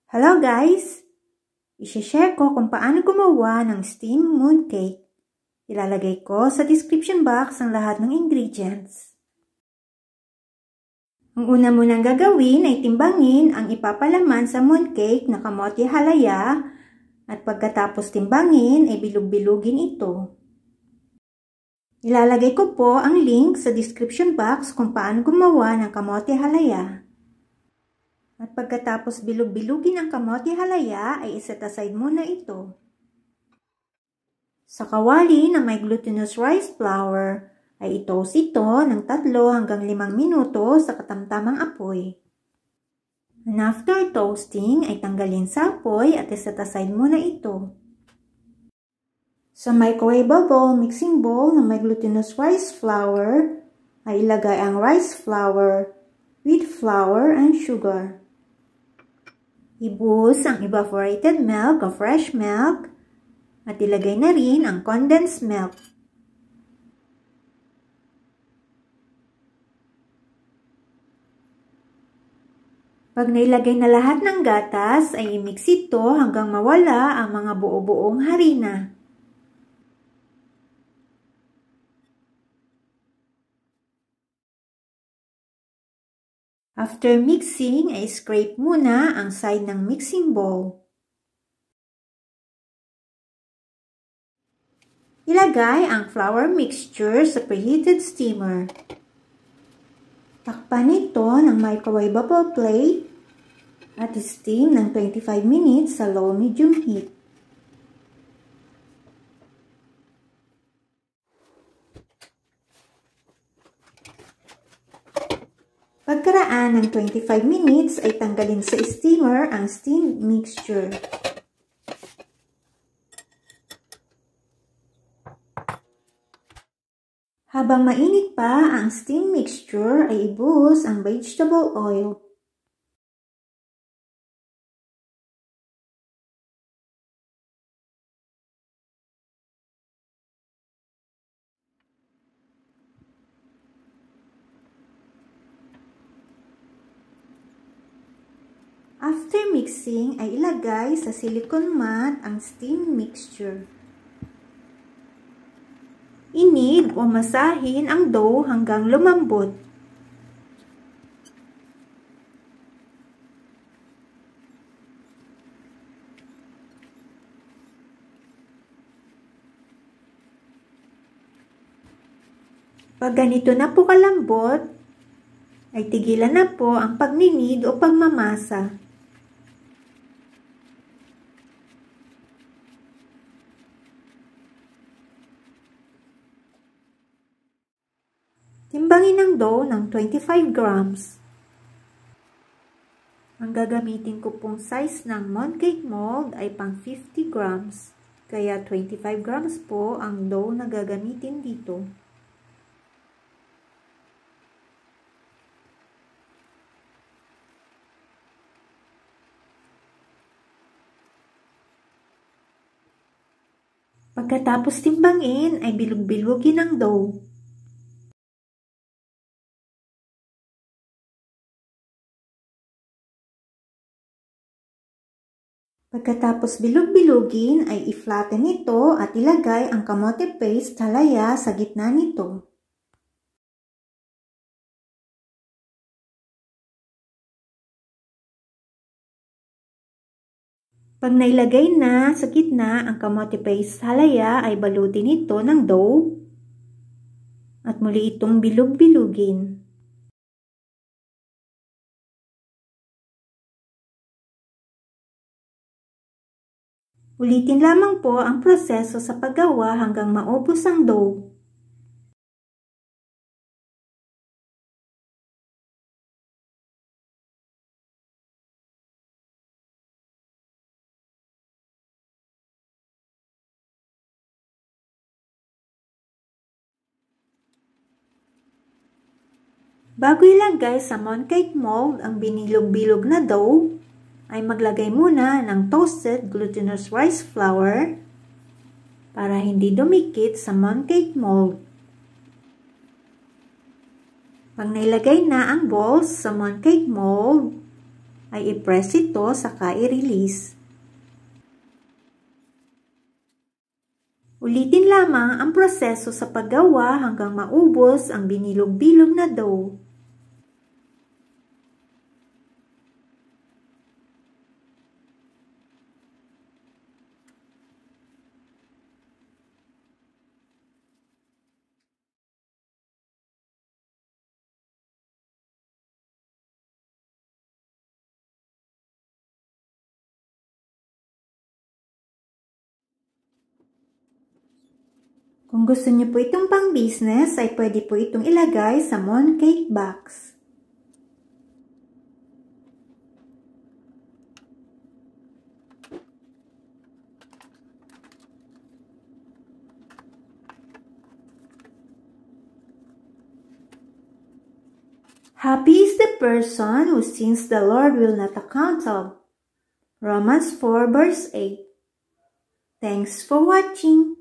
Hello guys! I-share ko kung paano gumawa ng steamed mooncake. Ilalagay ko sa description box ang lahat ng ingredients. Ang una munang gagawin ay timbangin ang ipapalaman sa mooncake na kamote halaya at pagkatapos timbangin ay bilog-bilugin ito. Ilalagay ko po ang link sa description box kung paano gumawa ng kamote halaya. At pagkatapos bilog-bilugin ang kamote halaya ay iset aside muna ito. Sa kawali na may glutinous rice flour ay i-toast ito ng 3 hanggang 5 minuto sa katamtamang apoy. And after toasting ay tanggalin sa apoy at iset aside muna ito. Sa microwavable mixing bowl na may glutinous rice flour ay ilagay ang rice flour, wheat flour, and sugar. Ibuhos ang evaporated milk o fresh milk at ilagay na rin ang condensed milk. Pag nailagay na lahat ng gatas ay i-mix ito hanggang mawala ang mga buo-buong harina. After mixing, ay scrape muna ang side ng mixing bowl. Ilagay ang flour mixture sa preheated steamer. Takpan ito ng microwavable plate at steam ng 25 minutes sa low-medium heat. Pagkaraan ng 25 minutes ay tanggalin sa steamer ang steamed mixture. Habang mainit pa ang steamed mixture ay ibuhos ang vegetable oil. After mixing, ay ilagay sa silicone mat ang steamed mixture. Inid o masahin ang dough hanggang lumambot. Pag ganito na po kalambot, ay tigilan na po ang pagninid o pagmamasa. Timbangin ang dough ng 25 grams. Ang gagamitin ko pong size ng mooncake mold ay pang 50 grams. Kaya 25 grams po ang dough na gagamitin dito. Pagkatapos timbangin ay bilog-bilugin ang dough. Pagkatapos bilog-bilugin ay i-flatten ito at ilagay ang kamote paste halaya sa gitna nito. Pag nailagay na sa gitna ang kamote paste halaya ay balutin ito ng dough at muli itong bilog-bilugin. Ulitin lamang po ang proseso sa paggawa hanggang maubos ang dough. Bago ilagay sa mooncake mold ang binilog-bilog na dough, ay maglagay muna ng toasted glutinous rice flour para hindi dumikit sa mooncake mold. Pag nailagay na ang balls sa mooncake mold, ay i-press ito saka i-release. Ulitin lamang ang proseso sa paggawa hanggang maubos ang binilog-bilog na dough. Kung gusto niyo po itong pang-business, ay pwede po itong ilagay sa mooncake box. Happy is the person who sins the Lord will not account of. Romans 4 verse 8. Thanks for watching.